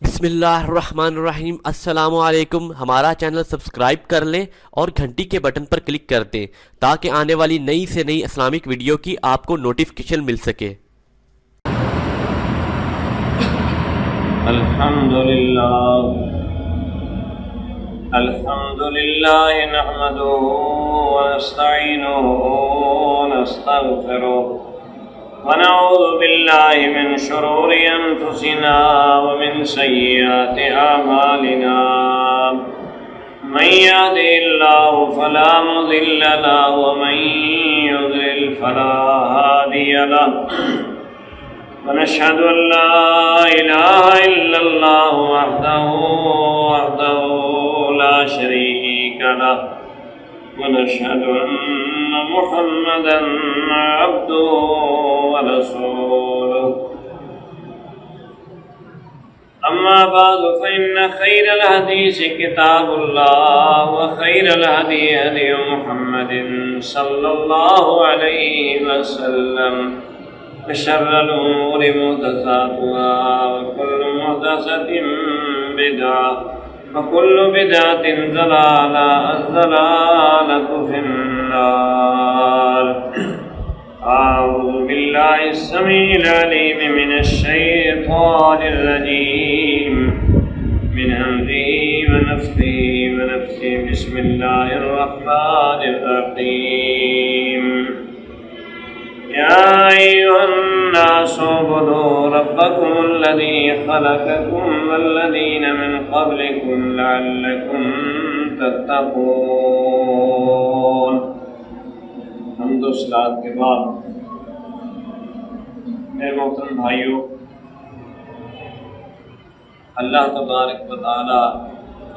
بسم اللہ الرحمن الرحیم۔ السلام علیکم۔ ہمارا چینل سبسکرائب کر لیں اور گھنٹی کے بٹن پر کلک کر دیں تاکہ آنے والی نئی سے نئی اسلامک ویڈیو کی آپ کو نوٹیفیکیشن مل سکے۔ الحمدللہ نحمده ونستعینه ونستغفره ونعوذ باللہ من شرور انفسنا ومن سیئات اعمالنا من يهده اللہ فلا مضل له ومن يضلل فلا هادی له ونشهد ان لا اله الا اللہ وحده لا شريك له ونشهد ان محمدا عبده ورسوله اما بعد فان خير الحديث كتاب الله وخير الهدي هدي محمد صلى الله عليه وسلم وشر الامور محدثاتها وكل محدثة بدعة وكل بدعة ضلالة الضلالة في النار أعوذ بالله السميع العليم من الشيطان الرجيم من همزه ونفخه ونفثه بسم الله الرحمن الرحيم يا أيها الناس اعبدوا ربكم الذي خلقكم والذين من قبلكم لعلكم تتقون۔ حمد و صلات کے بعد میرے محترم بھائیو، اللہ تبارک و تعالی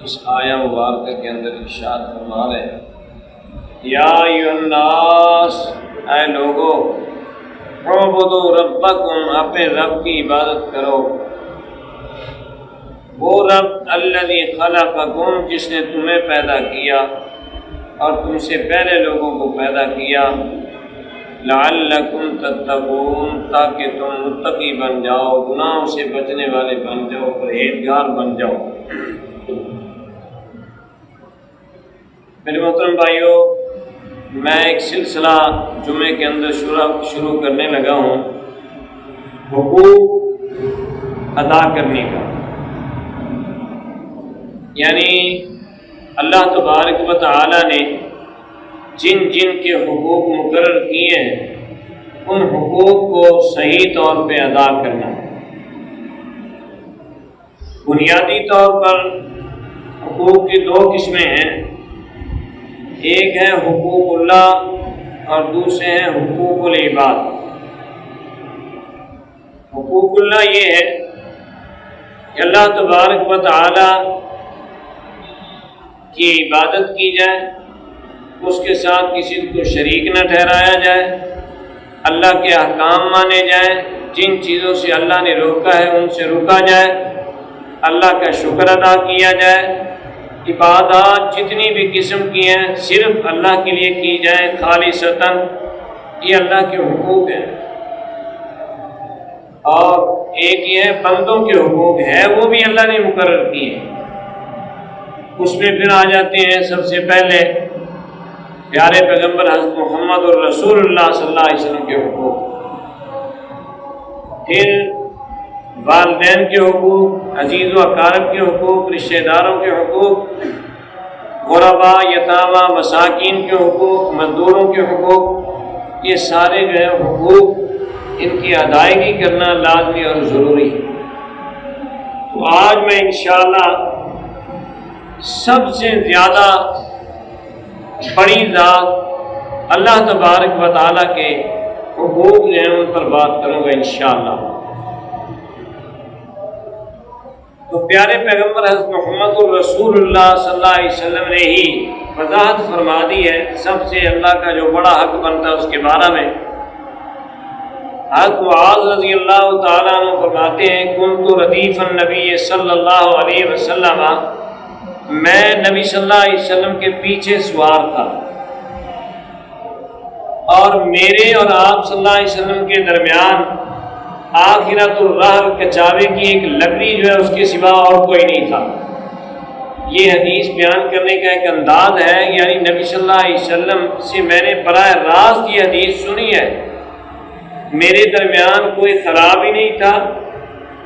اس آیہ مبارکہ کے اندر ارشاد فرما رہے ہیں، یا ایھا الناس، اے لوگو، اعبدوا ربکم، اپنے رب کی عبادت کرو، وہ رب الذی خلقکم، جس نے تمہیں پیدا کیا اور تم سے پہلے لوگوں کو پیدا کیا، لعلکم تتقون، تاکہ تم متقی بن جاؤ، گناہوں سے بچنے والے بن جاؤ، پرہیزگار بن جاؤ۔ میرے محترم بھائیو، میں ایک سلسلہ جمعے کے اندر شروع کرنے لگا ہوں، حقوق ادا کرنے کا، یعنی اللہ تبارک و تعالی نے جن جن کے حقوق مقرر کیے ہیں ان حقوق کو صحیح طور پہ ادا کرنا۔ بنیادی طور پر حقوق کی دو قسمیں ہیں، ایک ہے حقوق اللہ اور دوسرے ہیں حقوق العباد۔ حقوق اللہ یہ ہے کہ اللہ تبارک و تعالی کی عبادت کی جائے، اس کے ساتھ کسی کو شریک نہ ٹھہرایا جائے، اللہ کے احکام مانے جائیں، جن چیزوں سے اللہ نے روکا ہے ان سے رکا جائے، اللہ کا شکر ادا کیا جائے، عبادات جتنی بھی قسم کی ہیں صرف اللہ کے لیے کی جائے خالصتاً، یہ اللہ کے حقوق ہیں۔ اور ایک یہ ہے بندوں کے حقوق ہے، وہ بھی اللہ نے مقرر کیے ہیں۔ اس میں پھر آ جاتے ہیں سب سے پہلے پیارے پیغمبر حضرت محمد الرسول اللہ صلی اللہ علیہ وسلم کے حقوق، پھر والدین کے حقوق، عزیز و اقارب کے حقوق، رشتہ داروں کے حقوق، غرباء، یتامى، مساکین کے حقوق، مزدوروں کے حقوق، یہ سارے جو ہیں حقوق، ان کی ادائیگی کرنا لازمی اور ضروری ہے۔ تو آج میں انشاءاللہ سب سے زیادہ بڑی ذات اللہ تبارک و تعالیٰ کے حقوق جو ہیں ان پر بات کروں گا انشاءاللہ۔ تو پیارے پیغمبر حضرت محمد الرسول اللہ صلی اللہ علیہ وسلم نے ہی وضاحت فرما دی ہے سب سے اللہ کا جو بڑا حق بنتا ہے اس کے بارے میں۔ حضرت معاذ رضی اللہ تعالیٰ عنہ فرماتے ہیں، کنت ردیف النبی صلی اللہ علیہ وسلم، میں نبی صلی اللہ علیہ وسلم کے پیچھے سوار تھا، اور میرے اور آپ صلی اللہ علیہ وسلم کے درمیان آخرۃ الرحل کچاوے کی ایک لکڑی جو ہے اس کے سوا اور کوئی نہیں تھا۔ یہ حدیث بیان کرنے کا ایک انداز ہے، یعنی نبی صلی اللہ علیہ وسلم سے میں نے براہ راست یہ حدیث سنی ہے، میرے درمیان کوئی خراب ہی نہیں تھا،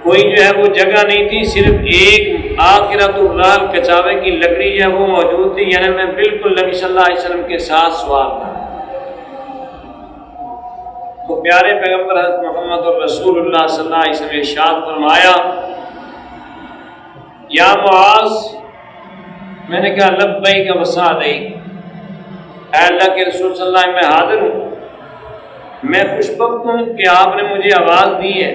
کوئی جو ہے وہ جگہ نہیں تھی، صرف ایک آخرۃ الرحل کچاوے کی لکڑی جو ہے وہ موجود تھی، یعنی میں بالکل نبی صلی اللہ علیہ وسلم کے ساتھ سوار تھا۔ تو پیارے پیغمبر حضرت محمد رسول اللہ صلی اللہ علیہ وسلم ارشاد فرمایا، یا معاذ، میں نے کہا لبیک و سعدیک، اے اللہ کے رسول صلی اللہ علیہ وسلم میں حاضر ہوں، میں خوش بخت ہوں کہ آپ نے مجھے آواز دی ہے۔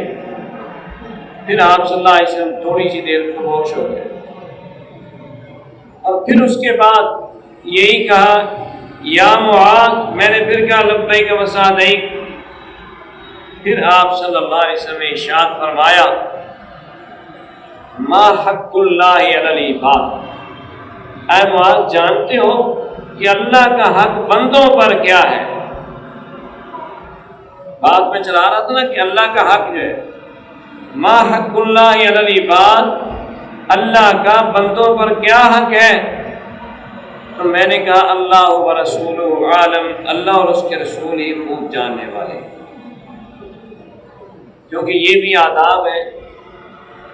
پھر آپ صلی اللہ علیہ وسلم تھوڑی سی دیر خاموش ہو گئے، اور پھر اس کے بعد یہی کہا یا معاذ، میں نے پھر کہا لبیک و سعدیک۔ پھر آپ صلی اللہ علیہ وسلم نے ارشاد فرمایا، ما حق اللہ علی العباد، اے معاذ جانتے ہو کہ اللہ کا حق بندوں پر کیا ہے؟ بات میں چلا رہا تھا نا کہ اللہ کا حق جو ہے، ما حق اللہ علی العباد، اللہ کا بندوں پر کیا حق ہے؟ تو میں نے کہا اللہ و رسولہ عالم، اللہ اور اس کے رسول ہی خوب جاننے والے۔ کیونکہ یہ بھی آداب ہے،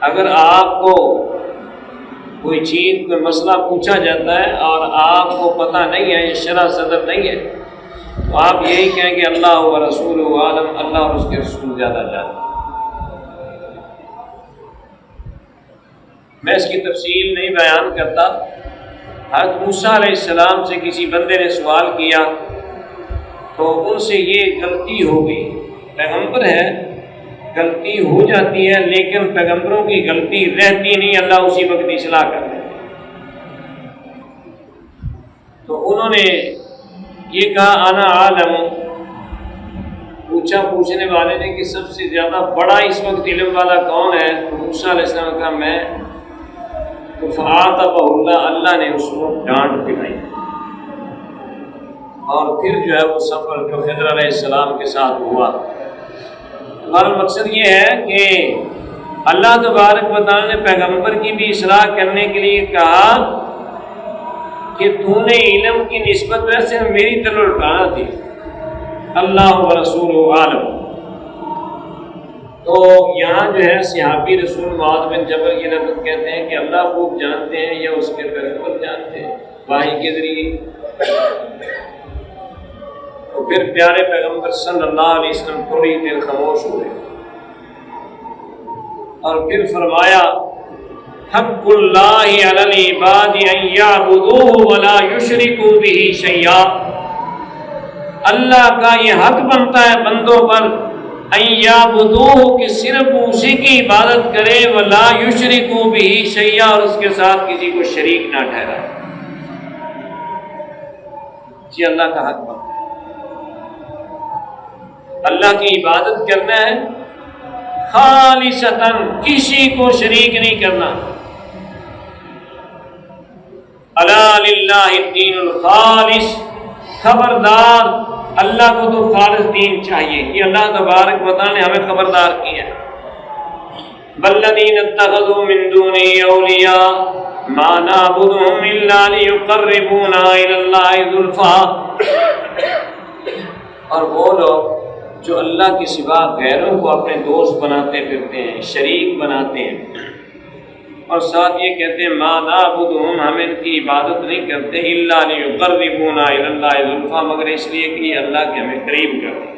اگر آپ کو کوئی چیز کوئی مسئلہ پوچھا جاتا ہے اور آپ کو پتہ نہیں ہے، یہ شرح صدر نہیں ہے، تو آپ یہی کہیں کہ اللہ و رسول عالم، اللہ اور اس کے رسول زیادہ جانتے۔ میں اس کی تفصیل نہیں بیان کرتا۔ حضرت موسیٰ علیہ السلام سے کسی بندے نے سوال کیا تو ان سے یہ غلطی ہو گئی، پیغمبر ہے، غلطی ہو جاتی ہے، لیکن پیغمبروں کی غلطی رہتی نہیں، اللہ اسی وقت اصلاح کر دیتے۔ تو انہوں نے یہ کہا انا عالم، پوچھنے والے نے کہ سب سے زیادہ بڑا اس وقت علم والا کون ہے؟ تو موسیٰ علیہ السلام نے کہا میں۔ تو فعاتبہ اللہ، اللہ نے اس کو ڈانٹ پلائی، اور پھر جو ہے وہ سفر جو خضر علیہ السلام کے ساتھ ہوا۔ ہمارا مقصد یہ ہے کہ اللہ تبارک و تعالیٰ نے پیغمبر کی بھی اصلاح کرنے کے لیے کہا کہ تو نے علم کی نسبت ویسے میری طرف اٹھانا تھی، اللہ و رسول عالم۔ تو یہاں جو ہے صحابی رسول معاذ بن جبل یہ لفظ کہتے ہیں کہ اللہ خوب جانتے ہیں یا اس کے پیغمبر جانتے ہیں وحی کے ذریعے۔ تو پھر پیارے پیغمبر صلی اللہ علیہ وسلم تھوڑی دیر خاموش ہوئے، اور پھر فرمایا حق اللہ علی العباد ان یعبدوہ ولا یشرکوا بہ شیئا، اللہ کا یہ حق بنتا ہے بندوں پر ان یعبدوہ کہ صرف اسی کی عبادت کرے، ولا یشرکوا بہ شیئا اور اس کے ساتھ کسی کو شریک نہ ٹھہرائے۔ یہ اللہ کا حق بنتا ہے، اللہ کی عبادت کرنا ہے خالصتاً، کسی کو شریک نہیں کرنا۔ الا للہ الدین الخالص، خبردار اللہ کو تو خالص دین چاہیے، یہ اللہ تبارک و تعالیٰ نے ہمیں خبردار کیا ہے۔ والذین اتخذوا من دونہ اولیاء ما نعبدهم الا لیقربونا الی اللہ زلفیٰ، اور وہ لوگ جو اللہ کے سوا غیروں کو اپنے دوست بناتے پھرتے ہیں، شریک بناتے ہیں، اور ساتھ یہ کہتے ہیں ما نعبدهم، ہم ان کی عبادت نہیں کرتے الا لیقربونا الی اللہ زلفیٰ، مگر اس لیے کہ یہ اللہ کے ہمیں قریب کر دیں،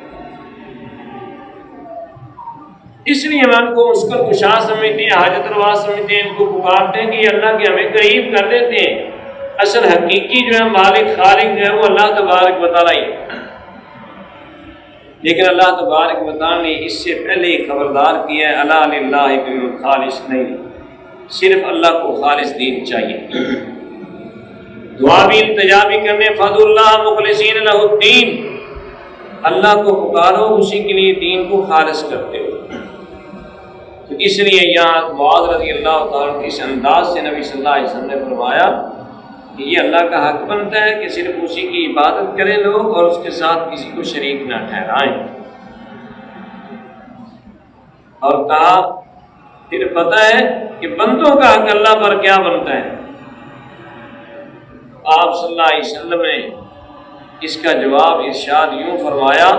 اس لیے ہم ان کو مشکل کشا سمجھتے ہیں، حاجت روا سمجھتے ہیں، ان کو پکارتے ہیں کہ یہ اللہ کے ہمیں قریب کر دیتے ہیں۔ اصل حقیقی جو ہے مالک خالق جو ہے وہ اللہ تبارک و تعالیٰ ہی، لیکن اللہ تبارک و تعالیٰ نے اس سے پہلے ہی خبردار کیا ہے الا للہ الدین الخالص، نہیں، صرف اللہ کو خالص دین چاہیے۔ دعا بھی التجا بھی کرنے فضل اللہ مخلصین لہ الدین، اللہ کو پکارو اسی کے لیے دین کو خالص کرتے ہو۔ تو اس لیے یہاں معاذ رضی اللہ تعالیٰ اس انداز سے نبی صلی اللہ علیہ وسلم نے فرمایا کہ یہ اللہ کا حق بنتا ہے کہ صرف اسی کی عبادت کریں لوگ، اور اس کے ساتھ کسی کو شریک نہ ٹھہرائیں۔ اور کہا پھر پتہ ہے کہ بندوں کا حق اللہ پر کیا بنتا ہے؟ آپ صلی اللہ علیہ وسلم نے اس کا جواب ارشاد یوں فرمایا،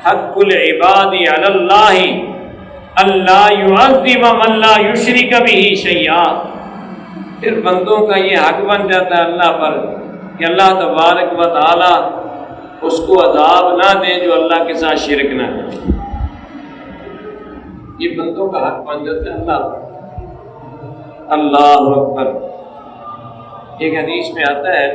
حق العباد علی اللہ اللہ یعذب من لا یشرک بہ شیئا۔ پھر بندوں کا یہ حق بن جاتا ہے اللہ پر کہ اللہ تبارک و تعالی اس کو عذاب نہ دیں جو اللہ کے ساتھ شرک نہ کرے۔ یہ بندوں کا حق بن جاتا ہے اللہ پر۔ اللہ اکبر۔ ایک حدیث میں آتا ہے،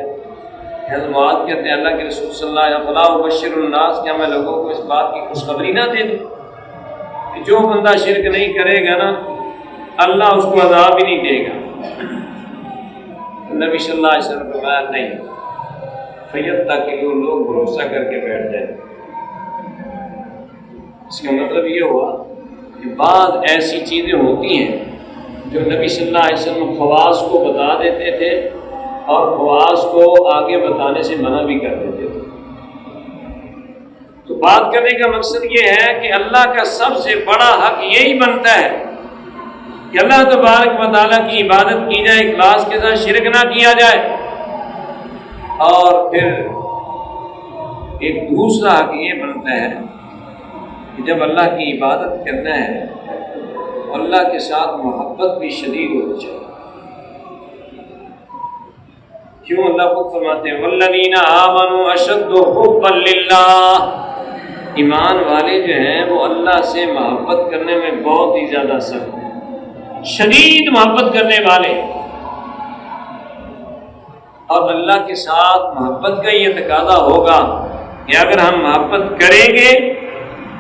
حضرت معاذ کہتے ہیں اللہ کے رسول صلی اللہ علیہ وسلم فلا ابشر الناس، کیا میں لوگوں کو اس بات کی خوشخبری نہ دے دوں کہ جو بندہ شرک نہیں کرے گا نا اللہ اس کو عذاب ہی نہیں دے گا؟ نبی صلی اللہ علیہ وسلم نے فرمایا نہیں، فیتقوا، لوگ بھروسہ کر کے بیٹھ جائیں۔ اس کا مطلب یہ ہوا کہ بعض ایسی چیزیں ہوتی ہیں جو نبی صلی اللہ علیہ وسلم خواص کو بتا دیتے تھے اور خواص کو آگے بتانے سے منع بھی کر دیتے تھے۔ تو بات کرنے کا مقصد یہ ہے کہ اللہ کا سب سے بڑا حق یہی بنتا ہے کہ اللہ تبارک و تعالیٰ کی عبادت کی جائے، اخلاص کے ساتھ شرک نہ کیا جائے۔ اور پھر ایک دوسرا حق یہ بنتا ہے کہ جب اللہ کی عبادت کرنا ہے اللہ کے ساتھ محبت بھی شدید ہونی چاہیے۔ کیوں؟ اللہ خود فرماتے ہیں والذین آمنوا اشد حبا للہ، ایمان والے جو ہیں وہ اللہ سے محبت کرنے میں بہت ہی زیادہ سخت ہیں، شدید محبت کرنے والے۔ اور اللہ کے ساتھ محبت کا یہ تقاضا ہوگا کہ اگر ہم محبت کریں گے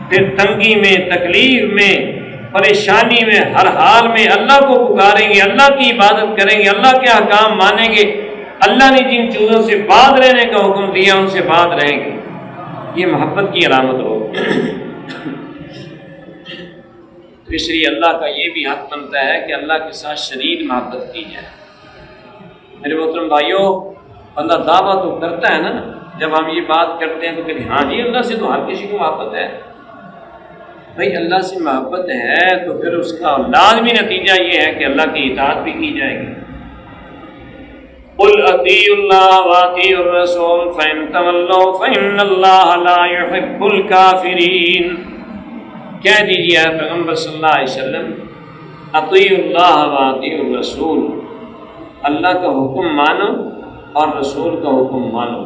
پھر تنگی میں، تکلیف میں، پریشانی میں، ہر حال میں اللہ کو پکاریں گے، اللہ کی عبادت کریں گے، اللہ کے احکام مانیں گے، اللہ نے جن چیزوں سے باز رہنے کا حکم دیا ان سے باز رہیں گے۔ یہ محبت کی علامت ہوگی۔ تو اس لیے اللہ کا یہ بھی حق بنتا ہے کہ اللہ کے ساتھ شدید محبت کی جائے۔ میرے محترم بھائیوں، بندہ دعویٰ تو کرتا ہے نا، جب ہم یہ بات کرتے ہیں تو کہ ہاں جی اللہ سے تو ہر کسی کو محبت ہے۔ بھائی اللہ سے محبت ہے تو پھر اس کا لازمی نتیجہ یہ ہے کہ اللہ کی اطاعت بھی کی جائے گی۔ قل اطیعوا اللہ واطیعوا الرسول فإن تولوا فإن اللہ لا يحب الکافرین۔ کہہ دیجیے پیغمبر صلی اللہ علیہ وسلم، اطیعوا اللہ واطیعوا الرسول، اللہ کا حکم مانو اور رسول کا حکم مانو۔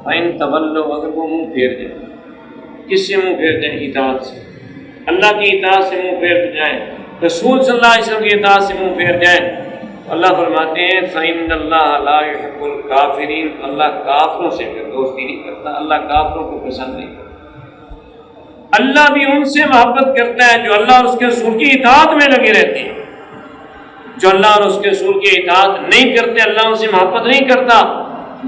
فإن تولوا، اگر وہ منہ پھیر دیں، کس سے منہ پھیر دیں؟ اطاعت سے، اللہ کی اطاعت سے منہ پھیر جائیں، رسول صلی اللہ علیہ وسلم کی اطاعت سے منہ پھیر جائیں۔ اللہ فرماتے ہیں فإن اللہ لا يحب الکافرین، اللہ کافروں سے پھر دوستی نہیں کرتا، اللہ کافروں کو پسند نہیں کرتا۔ اللہ بھی ان سے محبت کرتا ہے جو اللہ اور اس کے رسول کی اطاعت میں لگے رہتے ہیں۔ جو اللہ اور اس کے رسول کی اطاعت نہیں کرتے اللہ ان سے محبت نہیں کرتا،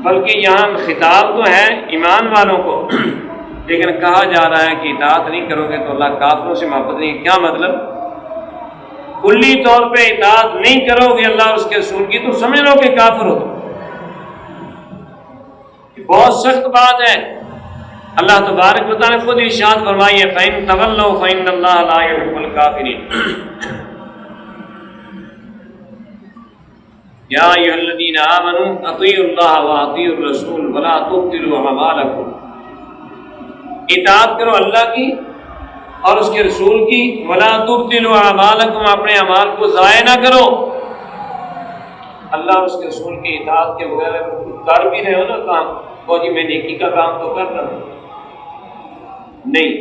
بلکہ یہاں خطاب تو ہے ایمان والوں کو، لیکن کہا جا رہا ہے کہ اطاعت نہیں کرو گے تو اللہ کافروں سے محبت نہیں۔ کیا مطلب؟ کلی طور پہ اطاعت نہیں کرو گے اللہ اور اس کے رسول کی تو سمجھ لو کہ کافر ہو۔ یہ بہت سخت بات ہے۔ اللہ تبارک و تعالیٰ نے خود ارشاد فرمائی ہے فإن تولوا فإن اللہ لا يحب الکافرین۔ یا ایھا الذین آمنوا اطیعوا اللہ واطیعوا الرسول ولا تبطلوا اعمالکم، اطاعت کرو اللہ کی اور اس کے رسول کی، ولا تبطلوا اعمالکم، اپنے اعمال کو ضائع نہ کرو۔ اللہ اور اس کے رسول کی اطاعت کے بغیر کر بھی رہے ہو نا کام، تو جی میں نیکی کا کام تو کر رہا ہوں، نہیں،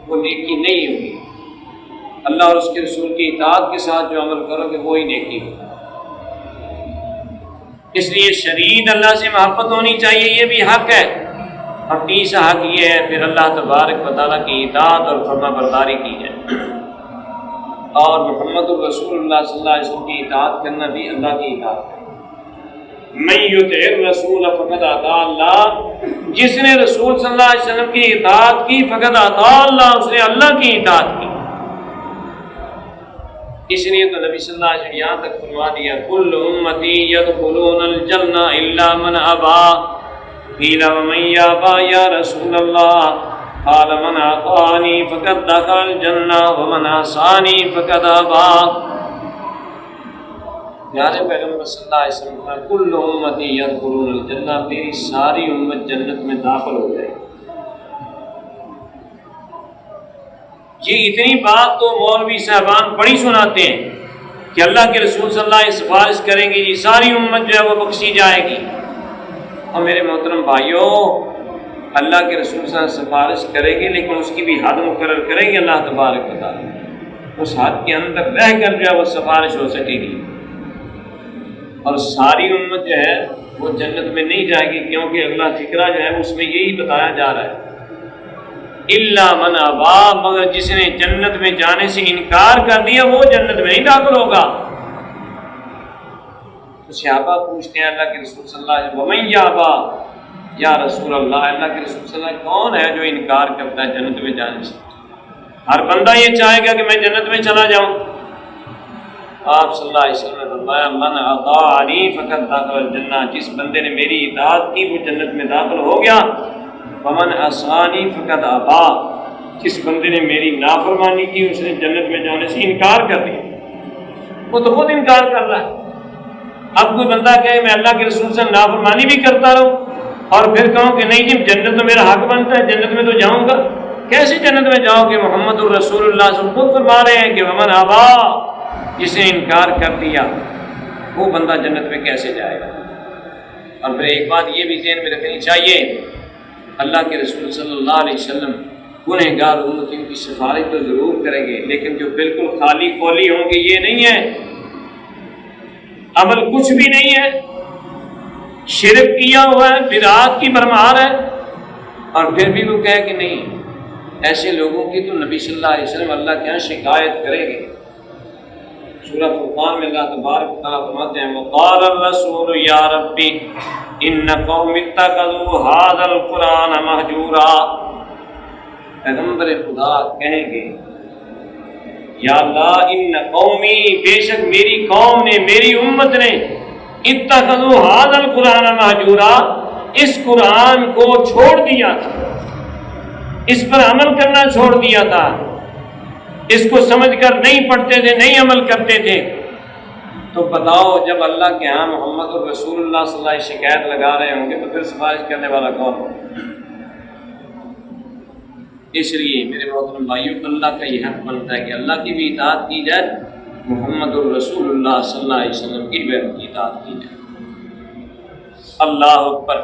وہ نیکی نہیں ہوگی۔ اللہ اور اس کے رسول کی اطاعت کے ساتھ جو عمل کرو گے وہی نیکی ہوگی۔ اس لیے شدید اللہ سے محبت ہونی چاہیے، یہ بھی حق ہے۔ اور تیسرا حق یہ ہے پھر اللہ تبارک و تعالیٰ کی اطاعت اور فرما برداری کی جائے، اور محمد الرسول اللہ صلی اللہ علیہ وسلم کی اطاعت کرنا بھی اللہ کی اطاعت ہے۔ من یطع الرسول فقد اطاع اللہ، جس نے رسول صلی اللہ علیہ وسلم کی اطاعت کی فقد اطاع اللہ، اس نے اللہ کی اطاعت کی۔ اس لیے تو نبی صلی اللہ علیہ وسلم یہاں تک فرما دیا کل امتی یدخلون الجنہ الا من ابا قیل ومن یابا یا رسول اللہ، قال من اطاعنی فقد دخل الجنہ ومن عصانی فقد ابا۔ پیارے پیغمبر صلی اللہ علیہ وسلم کا کل امتی یدخلون الجنہ، میری ساری امت جنت میں داخل ہو جائے گی۔ یہ اتنی بات تو مولوی صاحبان بڑی سناتے ہیں کہ اللہ کے رسول صلی اللہ علیہ وسلم سفارش کریں گے، یہ ساری امت جو ہے وہ بخشی جائے گی۔ اور میرے محترم بھائیوں، اللہ کے رسول صلی اللہ علیہ وسلم سفارش کریں گے، لیکن اس کی بھی حد مقرر کریں گے اللہ تبارک و تعالیٰ، اس حد کے اندر رہ کر جو ہے وہ سفارش ہو سکے گی۔ اور ساری امت جو ہے وہ جنت میں نہیں جائے گی، کیونکہ اگلا فقرہ جو ہے اس میں یہی بتایا جا رہا ہے، الا من ابا، مگر جس نے جنت میں جانے سے انکار کر دیا وہ جنت میں نہیں داخل ہوگا۔ تو صحابہ پوچھتے ہیں اللہ کے رسول صلی اللہ علیہ وسلم ومن یابا، یا رسول اللہ، اللہ کے رسول صلی اللہ علیہ وسلم کون ہے جو انکار کرتا ہے جنت میں جانے سے؟ ہر بندہ یہ چاہے گا کہ میں جنت میں چلا جاؤں۔ آپ صلی اللہ علیہ وسلم نے فرمایا من اطاعنی فقد دخل الجنہ، جس بندے نے میری اطاعت کی وہ جنت میں داخل ہو گیا۔ ومن عصانی فقد ابا، جس بندے نے میری نافرمانی کی اس نے جنت میں جانے سے انکار کر دیا۔ وہ تو خود انکار کر رہا ہے۔ اب کوئی بندہ کہے میں اللہ کے رسول سے نافرمانی بھی کرتا رہوں اور پھر کہوں کہ نہیں جی جنت تو میرا حق بنتا ہے، جنت میں تو جاؤں گا، کیسے جنت میں جاؤ گے؟ محمد الرسول اللہ صلی اللہ علیہ وسلم خود فرما رہے ہیں کہ ومن ابا، جس نے انکار کر دیا وہ بندہ جنت میں کیسے جائے گا؟ اور پھر ایک بات یہ بھی ذہن میں رکھنی چاہیے، اللہ کے رسول صلی اللہ علیہ وسلم گنہگار امتیوں کی سفارش تو ضرور کریں گے، لیکن جو بالکل خالی قولی ہوں گے یہ نہیں ہے، عمل کچھ بھی نہیں ہے، شرک کیا ہوا ہے، بدعات کی بھرمار ہے، اور پھر بھی وہ کہے کہ نہیں، ایسے لوگوں کی تو نبی صلی اللہ علیہ وسلم اللہ کے یہاں شکایت کریں گے۔ سورہ فرقان میں اللہ تبارک و تعالیٰ فرماتے ہیں وقال الرسول یا ربی ان قوم اتخذوا هذا القرآن مہجورا، پیغمبر خدا کہیں گے یا اللہ ان قومی، بے شک میری قوم نے، میری امت نے، اتخذوا هذا القرآن مہجورا، اس قرآن کو چھوڑ دیا تھا، اس پر عمل کرنا چھوڑ دیا تھا، اس کو سمجھ کر نہیں پڑھتے تھے، نہیں عمل کرتے تھے۔ تو بتاؤ جب اللہ کے ہاں محمد الرسول اللہ صلی اللہ علیہ وسلم شکایت لگا رہے ہوں گے تو پھر سفارش کرنے والا کون ہوگا؟ اس لیے میرے محترم بھائیوں، اللہ کا یہ حق بنتا ہے کہ اللہ کی بھی اطاعت کی جائے، محمد الرسول اللہ صلی اللہ علیہ وسلم کی بھی اطاعت کی جائے۔ اللہ اکبر۔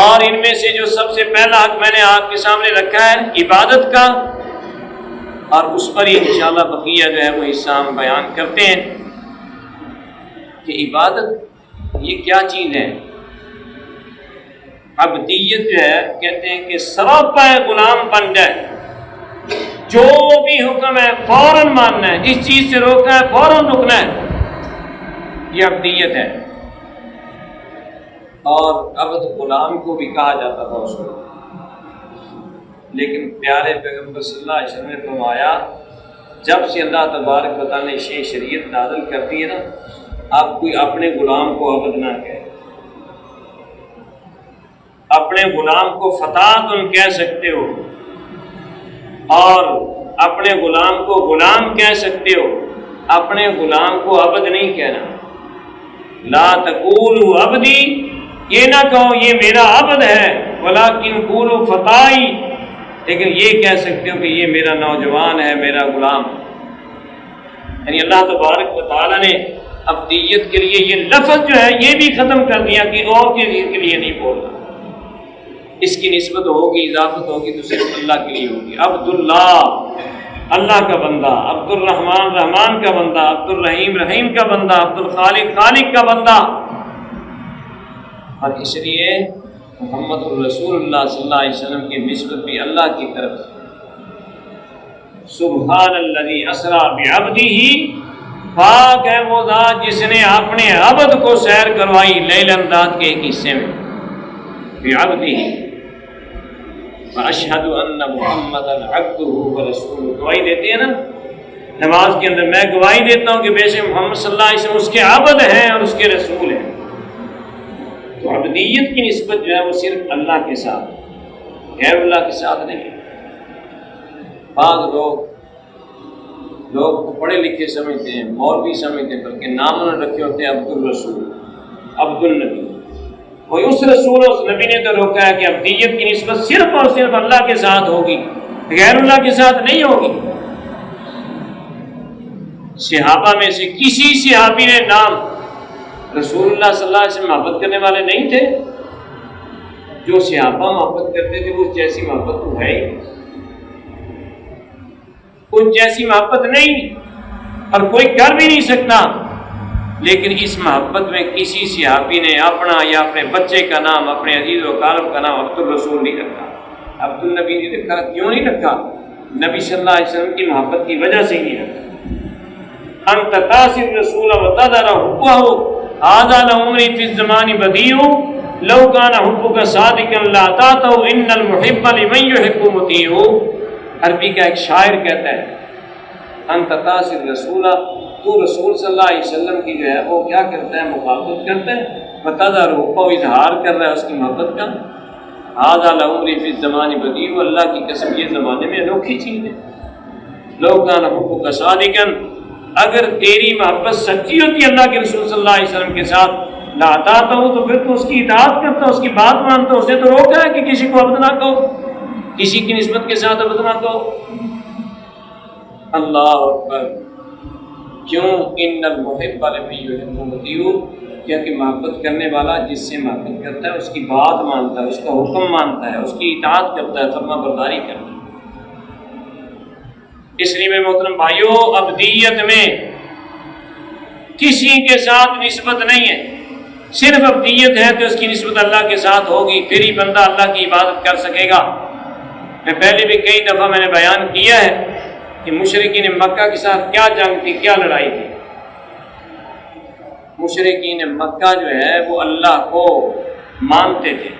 اور ان میں سے جو سب سے پہلا حق میں نے آپ کے سامنے رکھا ہے عبادت کا، اور اس پر ہی انشاءاللہ بقیہ جو ہے وہ حصہ ہم بیان کرتے ہیں کہ عبادت یہ کیا چیز ہے۔ عبدیت جو ہے کہتے ہیں کہ سراپا غلام بن جائے، جو بھی حکم ہے فوراً ماننا ہے، جس چیز سے روکا ہے فوراً رکنا ہے، یہ عبدیت ہے۔ اور عبد غلام کو بھی کہا جاتا تھا اس کو، لیکن پیارے پیغمبر صلی اللہ علیہ وسلم نے فرمایا جب سے اللہ تبارک و تعالیٰ نے شریعت نازل کر دی ہے نا، آپ کوئی اپنے غلام کو عبد نہ کہے، اپنے غلام کو فتاتن کہہ سکتے ہو اور اپنے غلام کو غلام کہہ سکتے ہو، اپنے غلام کو عبد نہیں کہنا۔ لا تقولوا عبدی، یہ نہ کہو یہ میرا عبد ہے، ولکن قولوا فتائی، لیکن یہ کہہ سکتے ہو کہ یہ میرا نوجوان ہے، میرا غلام۔ یعنی اللہ تبارک و تعالیٰ نے عبدیت کے لیے یہ لفظ جو ہے یہ بھی ختم کر دیا کہ اور کسی کے لیے نہیں بولنا، اس کی نسبت ہوگی، اضافت ہوگی تو صرف اللہ کے لیے ہوگی۔ عبداللہ، اللہ کا بندہ، عبد الرحمن، رحمان کا بندہ، عبد الرحیم، رحیم کا بندہ، عبد الخالق، خالق کا بندہ۔ اور اس لیے محمد الرسول اللہ صلی اللہ علیہ وسلم کی نسبت بھی اللہ کی طرف، سبحان الذی اسریٰ بعبدہ، پاک ہے وہ ذات جس نے اپنے عبد کو سیر کروائی لیل رات کے ایک حصے میں، بعبدہ، واشہد ان محمدا عبدہ ورسولہ۔ گواہی دیتے ہیں نا نماز کے اندر، میں گواہی دیتا ہوں کہ بے شک محمد صلی اللہ علیہ وسلم اس کے عبد ہیں اور اس کے رسول ہیں۔ تو عبدیت کی نسبت جو ہے وہ صرف اللہ کے ساتھ، غیر اللہ کے ساتھ نہیں. بعض لوگ کو پڑھے لکھے سمجھتے ہیں، مولوی سمجھتے ہیں، بلکہ نام انہوں نے رکھے ہوتے ہیں عبد الرسول، عبد النبی. کوئی اس رسول اس نبی نے تو روکا ہے کہ عبدیت کی نسبت صرف اور صرف اللہ کے ساتھ ہوگی، غیر اللہ کے ساتھ نہیں ہوگی. صحابہ میں سے کسی صحابی نے نام رسول اللہ صلی اللہ علیہ وسلم محبت کرنے والے نہیں تھے. جو صحابہ محبت کرتے تھے اس جیسی محبت تو ہے ہی، ان جیسی محبت نہیں اور کوئی کر بھی نہیں سکتا. لیکن اس محبت میں کسی صحابی نے اپنا یا اپنے بچے کا نام، اپنے عزیز و اقارب کا نام عبد الرسول نہیں رکھا، عبد النبی نہیں رکھا. کیوں نہیں رکھا؟ نبی صلی اللہ علیہ وسلم کی محبت کی وجہ سے ہی نہیں رکھا. انت تاسر رسول وتذر حبه هذا لعمری فی الزمان بدیع لو کان حبک صادقا لاطاعته ان المحب لمن يحب مطیع. عربی کا ایک شاعر کہتا ہے انت تاسر رسول، تو رسول صلی اللہ علیہ وسلم کی جو ہے وہ کیا کرتا ہے؟ مخالفت کرتا ہے. وتذر حبه، اظہار کر رہا ہے اس کی محبت کا. هذا لعمری فی الزمان بدیع، اللہ کی قسم یہ زمانے میں انوکھی چیز ہے. لو کان حبک صادقا، اگر تیری محبت سچی ہوتی اللہ کے رسول صلی اللہ علیہ وسلم کے ساتھ، لاطاعتہ ہو، تو پھر تو اس کی اطاعت کرتا، اس کی بات مانتا. اس نے تو روکا ہے کہ کسی کو عبد نہ کہو، کسی کی نسبت کے ساتھ عبد نہ کہو. اللہ اکبر. کیوں؟ ان المحب لمن يحب مطیع، کیونکہ محبت کرنے والا جس سے محبت کرتا ہے اس کی بات مانتا ہے، اس کا حکم مانتا ہے، اس کی اطاعت کرتا ہے، فرما برداری کرتا ہے. اس لیے میرے محترم بھائیوں، عبدیت میں کسی کے ساتھ نسبت نہیں ہے. صرف عبدیت ہے تو اس کی نسبت اللہ کے ساتھ ہوگی، پھر ہی بندہ اللہ کی عبادت کر سکے گا. میں پہلے بھی کئی دفعہ میں نے بیان کیا ہے کہ مشرکین مکہ کے ساتھ کیا جنگ تھی، کیا لڑائی تھی. مشرکین مکہ جو ہے وہ اللہ کو مانتے تھے،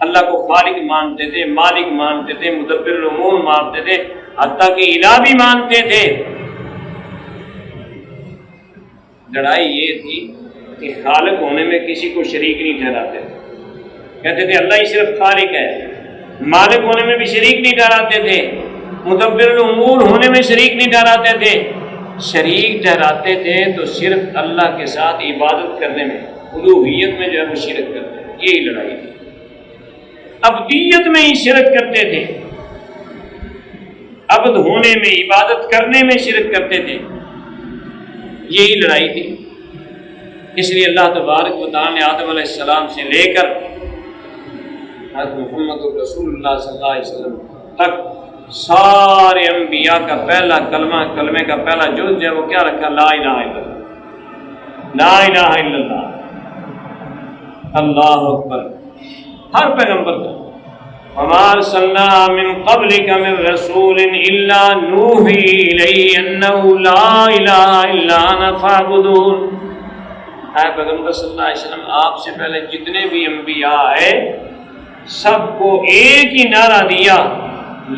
اللہ کو خالق مانتے تھے، مالک مانتے تھے، مدبر الامور مانتے تھے، حتیٰ کہ الہ بھی مانتے تھے. لڑائی یہ تھی کہ خالق ہونے میں کسی کو شریک نہیں ٹھہراتے تھے. کہتے تھے اللہ ہی صرف خالق ہے. مالک ہونے میں بھی شریک نہیں ٹھہراتے تھے، مدبر الامور ہونے میں شریک نہیں ٹھہراتے تھے. شریک ٹھہراتے تھے تو صرف اللہ کے ساتھ عبادت کرنے میں، الوہیت میں جو ہے وہ شرک کرتے تھے. یہی لڑائی تھی. عبدیت میں ہی شرک کرتے تھے، عبد ہونے میں، عبادت کرنے میں شرک کرتے تھے. یہی لڑائی تھی. اس لیے اللہ تبارک و تعالیٰ نے آدم علیہ السلام سے لے کر حضرت محمد رسول اللہ صلی اللہ علیہ وسلم تک سارے انبیاء کا پہلا کلمے کا پہلا جز ہے وہ کیا رکھا؟ لا الہ الا اللہ، لا الہ الا اللہ. اللہ اکبر. ہر پیغمبر کا وَمَا أَرْسَلْنَا مِن قَبْلِكَ مِن رَّسُولٍ إِلَّا نُوحِي إِلَيْهِ أَنَّهُ لَا إِلَٰهَ إِلَّا أَنَا فَاعْبُدُونِ. اے پیغمبر صلی اللہ علیہ وسلم، آپ سے پہلے جتنے بھی انبیاء آئے سب کو ایک ہی نعرہ دیا،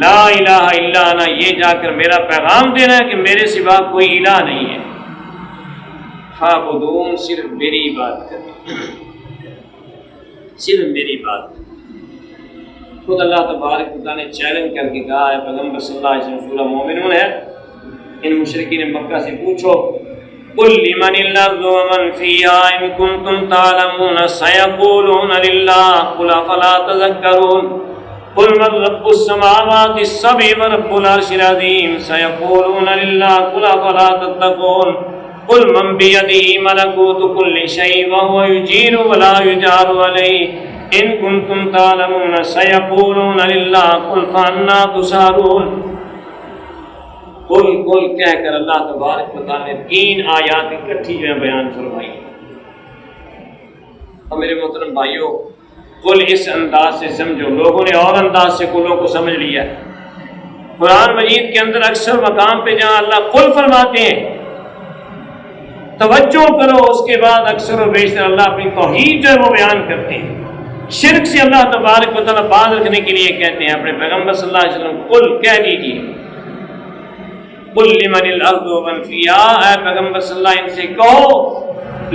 لا الہ الا انا. یہ جا کر میرا پیغام دینا ہے کہ میرے سوا کوئی الہ نہیں ہے. فَاعْبُدُونِ، صرف میری عبادت کریں، صرف میری بات. خود اللہ تبارک و تعالیٰ نے چیلنج کر کے کہا ہے پیغمبر صلی اللہ علیہ وسلم، سورہ مومنون ہے، ان مشرکین مکہ سے پوچھو قل لمن الارض ومن فيها ان كنتم تعلمون سيقولون لله قل افلا تذكرون قل من رب السماوات السبع ورب العرش العظيم سيقولون لله قل افلا تتقون قل من بيده ملكوت كل شيء وهو يجير ولا يجار عليه ان كنتم تعلمون سيقولون لله قل فأنا تسحرون. قل کہہ کر اللہ تبارک و تعالیٰ نے 3 آیات اکٹھی جو ہے بیان فرمائی. اور میرے محترم بھائیوں، قل اس انداز سے سمجھو. لوگوں نے اور انداز سے قلوں کو سمجھ لیا. قرآن مجید کے اندر اکثر مقام پہ جہاں اللہ قل فرماتے ہیں توجہ کرو، اس کے بعد اکثر و بیشتر اللہ اپنی توحید جو ہے وہ بیان کرتے ہیں. شرک سے اللہ تبارک و تعالیٰ باز رکھنے کے لیے کہتے ہیں اپنے پیغمبر صلی اللہ علیہ وسلم قل کہہ دیجیے. قل لمن الارض ومن فيها، اے پیغمبر صلی اللہ علیہ وسلم سے کہو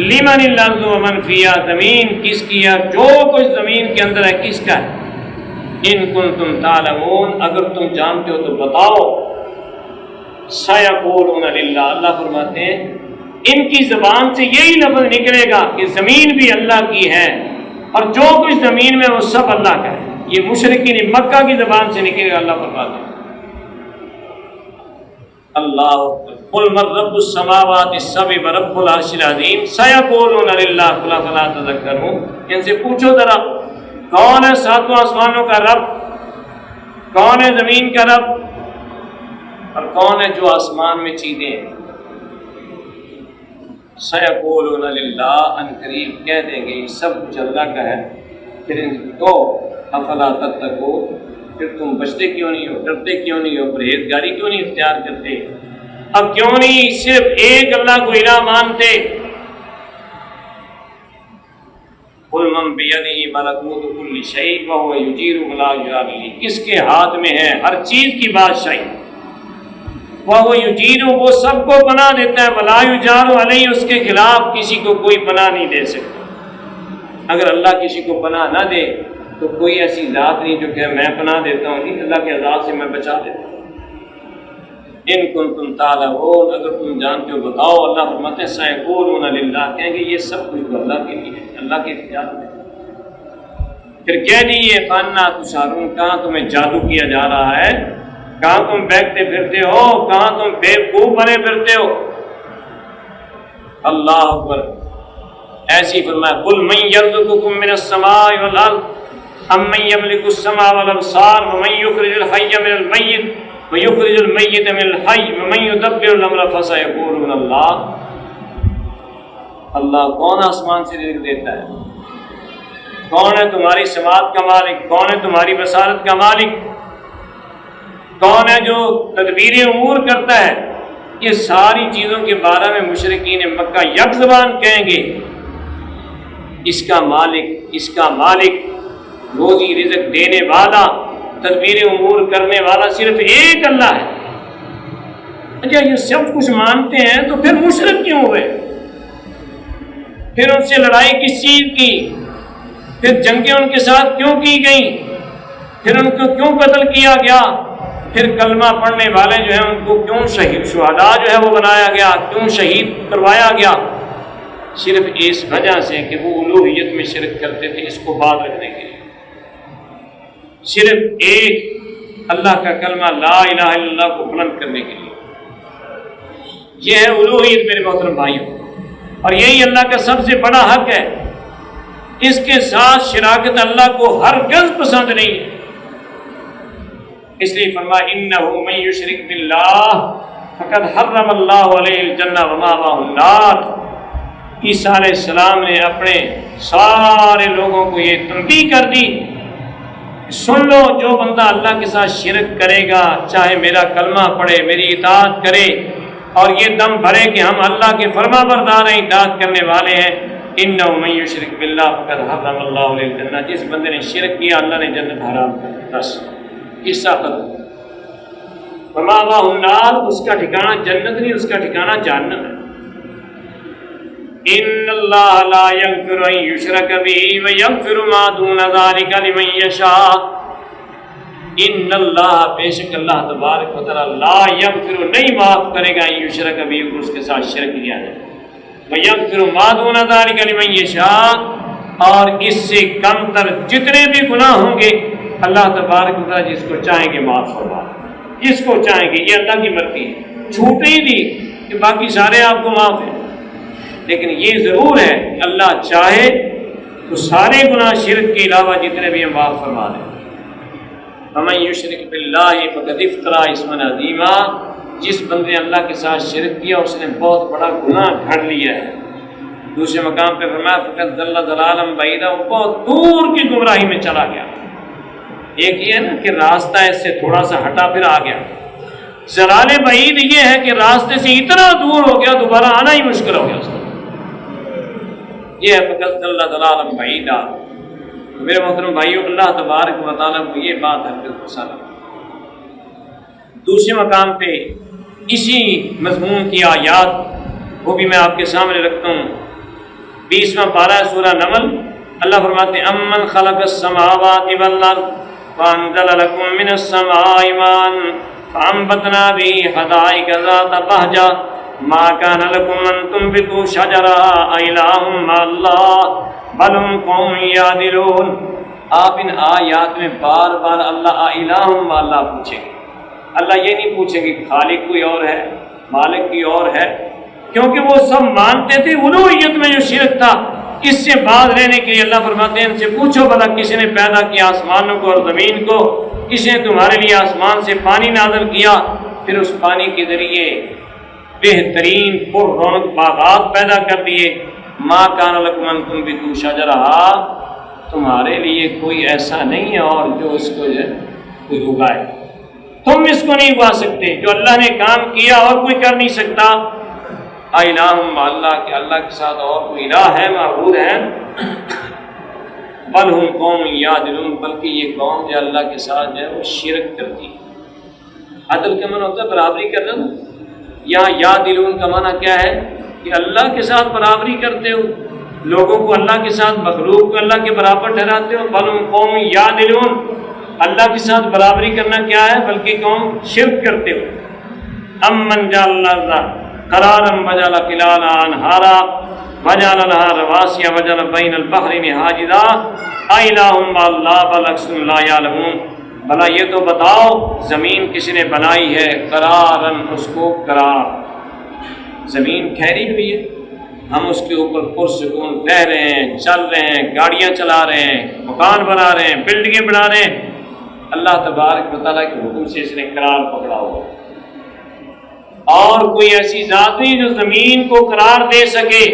لمن الارض ومن فيها، زمین کس کی ہے، جو کچھ زمین کے اندر ہے کس کا ہے. ان کنتم تعلمون، اگر تم جانتے ہو تو بتاؤ۔ سیقولون للہ، اللہ فرماتے ہیں ان کی زبان سے یہی لفظ نکلے گا کہ زمین بھی اللہ کی ہے اور جو کچھ زمین میں وہ سب اللہ کا ہے۔ یہ مشرکین مکہ کی زبان سے نکلے گا، اللہ فرماتے ہیں۔ اللہ قل من رب السماوات السبع ورب العرش العظیم سیقولون للہ قل افلا تذکرون، ان سے پوچھو ذرا کون ہے ساتوں آسمانوں کا رب، کون ہے زمین کا رب، اور کون ہے جو آسمان میں چیزیں ہیں۔ سیقولون للہ، ان قریب کہہ دیں گے یہ سب کچھ اللہ کا ہے۔ پھر تو افلا تتقون، پھر تم بچتے کیوں نہیں ہو، ڈرتے کیوں نہیں ہو، پرہیزگاری کیوں نہیں اختیار کرتے؟ اب کیوں نہیں صرف ایک اللہ کو الہ مانتے؟ قل من بیدہ ملکوت کل شیء وہو یجیر ولا یجار علیہ، کس کے ہاتھ میں ہے ہر چیز کی بادشاہی، وہو یجیر، وہ سب کو پناہ دیتا ہے، ولا یجار علیہ، اس کے خلاف کسی کو کوئی پناہ نہیں دے سکتا۔ اگر اللہ کسی کو پناہ نہ دے تو کوئی ایسی ذات نہیں جو کہ میں پناہ دیتا ہوں، نہیں، اللہ کے عذاب سے میں بچا دیتا ہوں۔ ان کنتم تعلمون، اگر تم جانتے ہو بتاؤ۔ اللہ فرماتے ہیں سیقولون للہ، کہیں گے یہ سب کچھ تو اللہ کے لیے ہے، اللہ کے اختیار میں۔ پھر کہہ دیجیے فانا تسحرون، کہاں تمہیں جادو کیا جا رہا ہے، کہاں تم بیٹھتے پھرتے ہو، کہاں تم بیوقوف بنے پھرتے ہو۔ اللہ اکبر، ایسی فرمایا قل من یرزقکم من السماء والارض امن یملک السمع والابصار ومن یخرج الحی من المیت ویخرج المیت من الحی ومن یدبر الامر فسیقولون اللہ۔ اللہ کون آسمان سے رزق دیتا ہے، کون ہے تمہاری سماعت کا مالک، کون ہے تمہاری بصارت کا مالک، کون ہے جو تدبیر امور کرتا ہے؟ یہ ساری چیزوں کے بارے میں مشرکین مکہ یک زبان کہیں گے اس کا مالک روزی رزق دینے والا، تدبیر امور کرنے والا صرف ایک اللہ ہے۔ اچھا یہ سب کچھ مانتے ہیں تو پھر مشرک کیوں ہوئے؟ پھر ان سے لڑائی کس چیز کی؟ پھر جنگیں ان کے ساتھ کیوں کی گئیں؟ پھر ان کو کیوں قتل کیا گیا؟ پھر کلمہ پڑھنے والے جو ہیں ان کو کیوں شہداء جو ہے وہ بنایا گیا، کیوں شہید کروایا گیا؟ صرف اس وجہ سے کہ وہ الوہیت میں شرک کرتے تھے، اس کو بات رکھنے کے لیے۔ صرف ایک اللہ کا کلمہ لا الہ الا اللہ کو بلند کرنے کے لیے۔ یہ ہے الوہیت میرے محترم بھائیوں، اور یہی اللہ کا سب سے بڑا حق ہے۔ اس کے ساتھ شراکت اللہ کو ہرگز پسند نہیں ہے۔ اس لیے فرمایا انہ من یشرک باللہ فقد حرم اللہ علیہ الجنہ ومأواہ النار۔ عیسیٰ علیہ السلام نے اپنے سارے لوگوں کو یہ تنبیہ کر دی، سن لو جو بندہ اللہ کے ساتھ شرک کرے گا، چاہے میرا کلمہ پڑھے، میری اطاعت کرے اور یہ دم بھرے کہ ہم اللہ کے فرما بردار ہیں، اطاعت کرنے والے ہیں، انہ من یشرک باللہ فقد حرم اللہ علیہ الجنہ، جس بندے نے شرک کیا اللہ نے جنت حرام کر دی۔ بس قصہ ختم۔ ومأواہ النار، اس کا ٹھکانہ جنت نہیں، اس کا ٹھکانہ جہنم ہے۔ ان اللہ لا یغفر ان یشرک بہ ویغفر ما دون ذلک لمن یشاء۔ ان اللہ، بے شک اللہ تبارک و تعالی، لا یغفر، نہیں معاف کرے گا، ان یشرک بہ، اس کے ساتھ شرک کیا جائے، ویغفر ما دون ذلک لمن یشاء، اور اس سے کم تر جتنے بھی گناہ ہوں گے اللہ تبارک و تعالی جس کو چاہیں گے معاف فرما، جس کو چاہیں گے، یہ اللہ کی مرضی ہے۔ چھوٹ ہی دی کہ باقی سارے آپ کو معاف ہیں، لیکن یہ ضرور ہے اللہ چاہے تو سارے گناہ شرک کے علاوہ جتنے بھی ہیں معاف فرما دیں۔ ومن یشرک باللہ فقد افترا اسما عظیما، جس بندے نے اللہ کے ساتھ شرک کیا اس نے بہت بڑا گناہ گھڑ لیا ہے۔ دوسرے مقام پہ فرمایا فقد ضل ضلالا بعیدا، وہ بہت دور کی گمراہی میں چلا گیا۔ ایک یہ ہے نا کہ راستہ اس سے تھوڑا سا ہٹا پھر آ گیا، ضلال بعید یہ ہے کہ راستے سے اتنا دور ہو گیا دوبارہ آنا ہی مشکل ہو گیا اس کو۔ یہ ہے فقط ضل ضلالا بعیدا۔ میرے محترم بھائیو، اللہ تبارک و تعالیٰ کو یہ بات ہرگز پسند نہیں۔ دوسرے مقام پہ اسی مضمون کی آیات وہ بھی میں آپ کے سامنے رکھتا ہوں۔ 20واں پارہ سورہ نمل، اللہ فرماتے ہیں امن خلق السماوات والارض فأنزل لكم من السماء ماء فأنبتنا به حدائق ذات بهجة ما كان لكم أن تنبتوا شجرها أإله مع الله بل هم قوم يعدلون. آپ ان آیات میں بار بار اللہ الہ مع اللہ پوچھیں گے. اللہ یہ نہیں پوچھیں گے خالق کوئی اور ہے، مالک کوئی اور ہے، کیونکہ وہ سب مانتے تھے الوہیت میں جو شرک تھا. اس سے باز رہنے کے لیے اللہ فرماتے ہیں ان سے پوچھو بھلا کسی نے پیدا کیا آسمانوں کو اور زمین کو؟ کسی نے تمہارے لیے آسمان سے پانی نازل کیا، پھر اس پانی کے ذریعے بہترین پر رونق باغات پیدا کر دیے. ما کان لکم ان تنبتوا شجرہا، تمہارے لیے کوئی ایسا نہیں ہے اور جو اس کو کوئی اگائے. تم اس کو نہیں اگا سکتے، جو اللہ نے کام کیا اور کوئی کر نہیں سکتا. الہ مع اللہ، کہ اللہ کے ساتھ اور کوئی الہ ہے، معبود ہے. بل ہم قوم یعدلون، بلکہ یہ قوم جو اللہ کے ساتھ جو ہے وہ شرک کرتی ہے. عدل کا معنی ہوتا ہے برابری کرنا. یہاں یعدلون کا معنی کیا ہے کہ اللہ کے ساتھ برابری کرتے ہو، لوگوں کو اللہ کے ساتھ، مخلوق کو اللہ کے برابر ٹھہراتے ہو. بل ہم قوم یعدلون، اللہ کے ساتھ برابری کرنا کیا ہے؟ بلکہ قوم شرک کرتے ہو. امن جعل الارض قرارا وجعل خلالها انہارا وجعل لها رواسي وجعل بين البحرين حاجزا أإله مع الله بل أكثرهم لا يعلمون. بھلا یہ تو بتاؤ زمین کس نے بنائی ہے؟ قرارن، اس کو قرار. زمین ٹھہری ہوئی ہے، ہم اس کے اوپر پرسکون رہ رہے ہیں، چل رہے ہیں، گاڑیاں چلا رہے ہیں، مکان بنا رہے ہیں، بلڈنگیں بنا رہے ہیں. اللہ تبارک و تعالیٰ کے حکم سے اس نے قرار پکڑا ہوا. اور کوئی ایسی ذات نہیں جو زمین کو قرار دے سکے.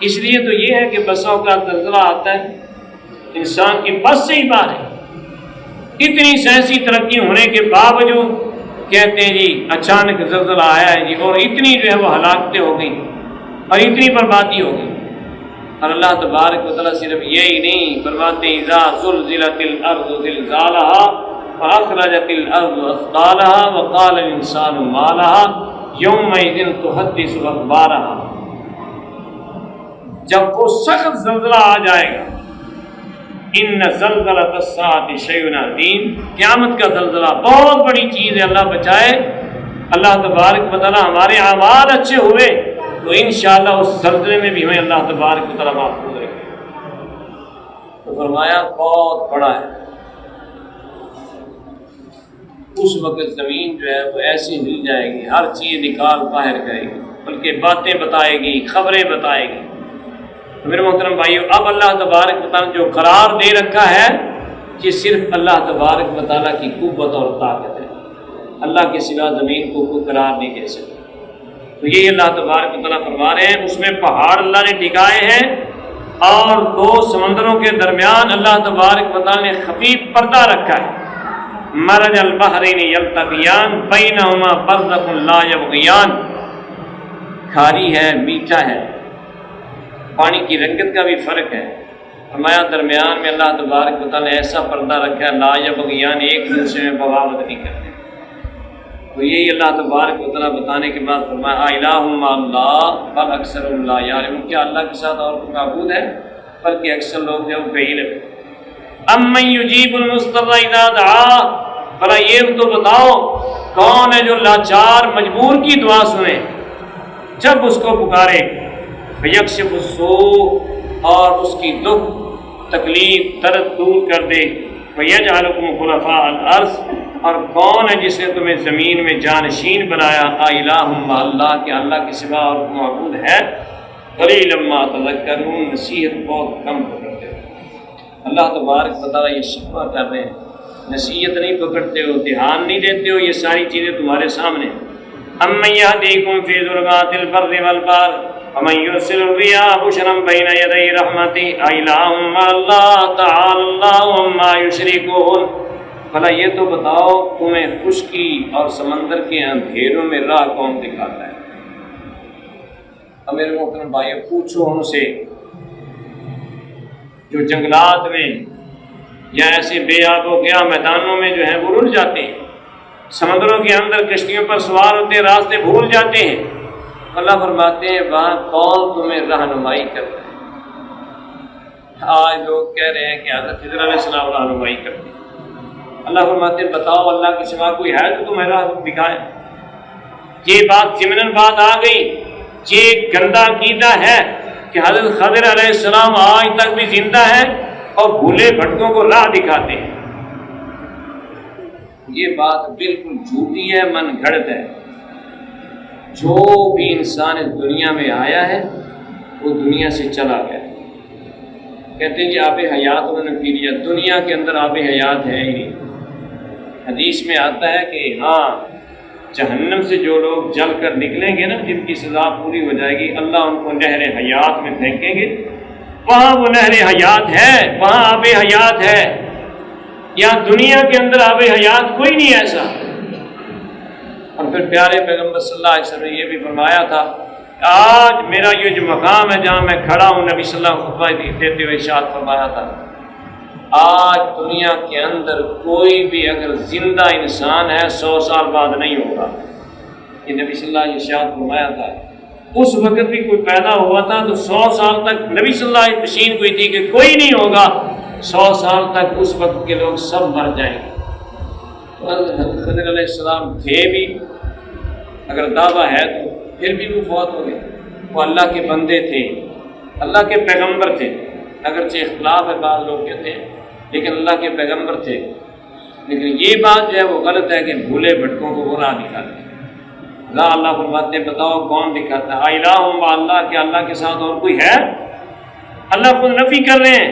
اس لیے تو یہ ہے کہ بسوں کا زلزلہ آتا ہے انسان کی بس سے ہی باہر ہے. اتنی سائنسی ترقی ہونے کے باوجود کہتے ہیں جی اچانک زلزلہ آیا ہے جی، اور اتنی جو ہے وہ ہلاکتیں ہو گئیں اور اتنی بربادی ہو گئی. اور اللہ تبارک و تعالیٰ صرف یہی نہیں فرماتے ہیں اذا زلزلت الارض زلزالها واخرجت الارض اثقالها وقال الانسان ما لها يومئذ تحدث اخبارها. جب وہ سخت زلزلہ آ جائے گا، ان زلزلۃ الساعۃ شیء عظیم، قیامت کا زلزلہ بہت بڑی چیز ہے. اللہ بچائے. اللہ تبارک و تعالیٰ ہمارے اعمال اچھے ہوئے تو انشاءاللہ اس زلزلے میں بھی ہمیں اللہ تبارک و تعالیٰ محفوظ رکھے. تو فرمایا بہت بڑا ہے. اس وقت زمین جو ہے وہ ایسی ہل جائے گی، ہر چیز نکال باہر کرے گی، بلکہ باتیں بتائے گی، خبریں بتائے گی. میرے محترم بھائیو، اب اللہ تبارک و تعالیٰ جو قرار دے رکھا ہے یہ صرف اللہ تبارک و تعالیٰ کی قوت اور طاقت ہے. اللہ کے سوا زمین کو کوئی قرار نہیں دے سکتا. تو یہی اللہ تبارک و تعالیٰ فرما رہے ہیں. اس میں پہاڑ اللہ نے ٹکائے ہیں اور دو سمندروں کے درمیان اللہ تبارک و تعالیٰ نے خفیف پردہ رکھا ہے. مرج البحرین یلتقیان بینہما برزخ لا یبغیان. کھاری ہے، میٹھا ہے، پانی کی رنگت کا بھی فرق ہے. فرمایا درمیان میں اللہ تبارک و تعالیٰ نے ایسا پردہ رکھا ہے لا یبغیان، ایک دوسرے میں بغاوت نہیں کرتے. تو یہی اللہ تبارک و تعالیٰ بتانے کے بعد فرمایا الہ مع اللہ بل اکثرهم لا یعلمون. کیا اللہ کے ساتھ اور کوئی معبود ہے؟ بلکہ اکثر لوگ جو بے علم. امن یجیب المضطر اذا دعا، بھلا یہ تو بتاؤ کون ہے جو لاچار مجبور کی دعا سنے جب اس کو پکارے. فیکشف السوء، اور اس کی دکھ تکلیف درد دور کر دے. فیجعلکم خلفاء الارض، اور کون ہے جس نے تمہیں زمین میں جانشین بنایا. الہ مع اللہ، کہ اللہ کے سوا اور معبود ہے. قلیلا ما تذکرون، نصیحت بہت کم پکڑتے ہو. اللہ تبارک و تعالیٰ یہ شکوہ کر رہے ہیں نصیحت نہیں پکڑتے ہو، دھیان نہیں دیتے ہو. یہ ساری چیزیں تمہارے سامنے. امن یہدیکم فی ظلمات البر والبحر ومن یرسل الرياح بشرا بین یدی رحمتہ الہ مع اللہ تعالی اللہ عما یشرکون. بھلا یہ تو بتاؤ تمہیں خشکی اور سمندر کے اندھیروں میں راہ کون دکھاتا ہے؟ اب میرے محترم بھائیو، پوچھو ان سے جو جنگلات میں یا ایسے بے آب و گیا میدانوں میں جو ہیں وہ رل جاتے ہیں، سمندروں کے اندر کشتیوں پر سوار ہوتے ہیں، راستے بھول جاتے ہیں. اللہ فرماتے ہیں وہاں کون تمہیں رہنمائی کرتا ہے؟ آج لوگ کہہ رہے ہیں کہ حضرت خضر علیہ السلام رہنمائی کرتے ہیں۔ اللہ فرماتے ہیں بتاؤ اللہ کے سوا کوئی ہے تو تمہیں راہ دکھائے؟ یہ بات ضمناً بات آ گئی، یہ گندا عقیدہ ہے کہ حضرت خضر علیہ السلام آج تک بھی زندہ ہیں اور بھولے بھٹکوں کو راہ دکھاتے ہیں۔ یہ بات بالکل جھوٹی ہے، من گھڑت ہے۔ جو بھی انسان اس دنیا میں آیا ہے وہ دنیا سے چلا گیا۔ کہتے ہیں جی آب حیات انہوں نے پی لیا، دنیا کے اندر آب حیات ہے ہی نہیں۔ حدیث میں آتا ہے کہ ہاں جہنم سے جو لوگ جل کر نکلیں گے نا، جن کی سزا پوری ہو جائے گی، اللہ ان کو نہر حیات میں پھینکیں گے، وہاں وہ نہر حیات ہے، وہاں آب حیات ہے۔ یا دنیا کے اندر آب حیات کوئی نہیں ایسا۔ اور پھر پیارے پیغمبر صلی اللہ علیہ وسلم نے یہ بھی فرمایا تھا، آج میرا یہ جو مقام ہے جہاں میں کھڑا ہوں، نبی صلی اللہ علیہ وسلم خطبہ دیتے ہوئے ارشاد فرمایا تھا، آج دنیا کے اندر کوئی بھی اگر زندہ انسان ہے 100 سال بعد نہیں ہوگا۔ یہ نبی صلی اللہ علیہ وسلم ارشاد فرمایا تھا۔ اس وقت بھی کوئی پیدا ہوا تھا تو 100 سال تک نبی صلی اللہ علیہ وسلم تشین کوئی تھی کہ کوئی نہیں ہوگا، 100 سال تک اس وقت کے لوگ سب مر جائیں گے۔ حضرت خضر علیہ السلام تھے بھی، اگر دعویٰ ہے تو پھر بھی وہ فوت ہو گئے۔ وہ اللہ کے بندے تھے، اللہ کے پیغمبر تھے، اگرچہ اختلاف ہے، بعض لوگ کہتے ہیں، لیکن اللہ کے پیغمبر تھے۔ لیکن یہ بات جو ہے وہ غلط ہے کہ بھولے بھٹکوں کو وہ راہ دکھاتے ہیں۔ اللہ فرماتے ہیں بتاؤ کون دکھاتا ہے؟ الہ مع اللہ، کہ اللہ کے ساتھ اور کوئی ہے؟ اللہ خود نفی کر رہے ہیں،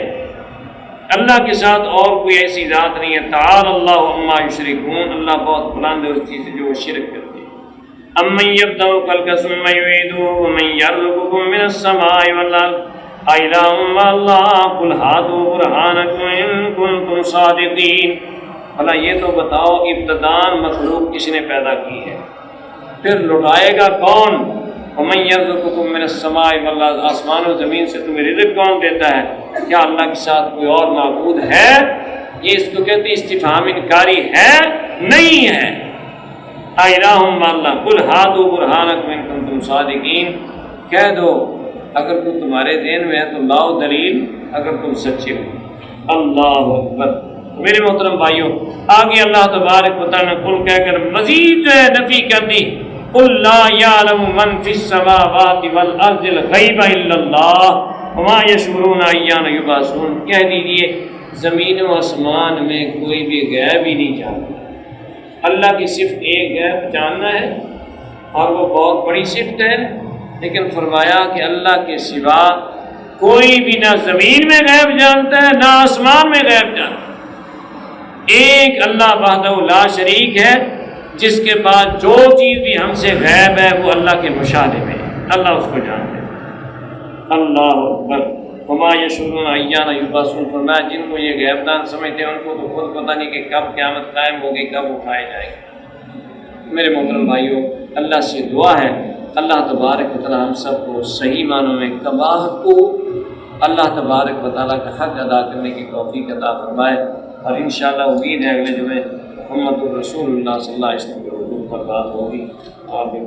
اللہ کے ساتھ اور کوئی ایسی ذات نہیں ہے۔ تعالی اللہ عما یشرکون، اللہ بہت بلند ہے اس چیز سے جو وہ شرک کرتے ہیں۔ امن یبدأ الخلق ثم یعیدہ ومن یرزقکم من السماء والارض الہ مع اللہ قل ہاتوا برہانکم ان کنتم صادقین۔ بھلا یہ تو بتاؤ ابتداءً مخلوق کس نے پیدا کی ہے، پھر لٹائے گا کون؟ ومن یرزقکم من السماء والارض، آسمان و زمین سے تمہیں رزق کون دیتا ہے؟ کیا اللہ کے ساتھ کوئی اور معبود ہے؟ یہ اس کو کہتے ہیں استفہام انکاری ہے، نہیں ہے۔ الہ مع اللہ قل ہاتوا برہانکم ان کنتم صادقین، کہہ دو اگر کوئی تمہارے ذہن میں ہے تو لاؤ دلیل اگر تم سچے ہو۔ اللہ اکبر۔ میرے محترم بھائیوں، آگے اللہ تبارک و تعالیٰ نے قل کہہ کر مزید جو ہے نفی کر دی، قل لا یعلم من فی السماوات والارض الغیب الا اللہ وما یشعرون ایان یبعثون۔ کہہ دیجیے زمین و آسمان میں کوئی بھی غیب ہی نہیں جانتا۔ اللہ کی صرف ایک غیب جاننا ہے اور وہ بہت بڑی صفت ہے، لیکن فرمایا کہ اللہ کے سوا کوئی بھی نہ زمین میں غیب جانتا ہے نہ آسمان میں غیب جانتا ہے۔ ایک اللہ وحدہ لا شریک ہے، جس کے بعد جو چیز بھی ہم سے غیب ہے وہ اللہ کے مشاہدے میں ہے، اللہ اس کو جانتے ہیں۔ اللہ اکبر۔ وما یشعرون ایان یبعثون، فرمایا جن کو یہ غیب دان سمجھتے ہیں ان کو تو خود پتہ نہیں کہ کب قیامت قائم ہوگی، کب اٹھائے جائیں گے۔ میرے محترم بھائیوں، اللہ سے دعا ہے اللہ تبارک و تعالیٰ ہم سب کو صحیح معنوں میں کباہ کو اللہ تبارک و تعالیٰ کا حق ادا کرنے کی توفیق عطا فرمائے، اور انشاءاللہ امید ہے اگلے جمعے محمد الرسول اللہ صلی اللہ علیہ وسلم کے حضور پر بات ہوگی۔ آمین۔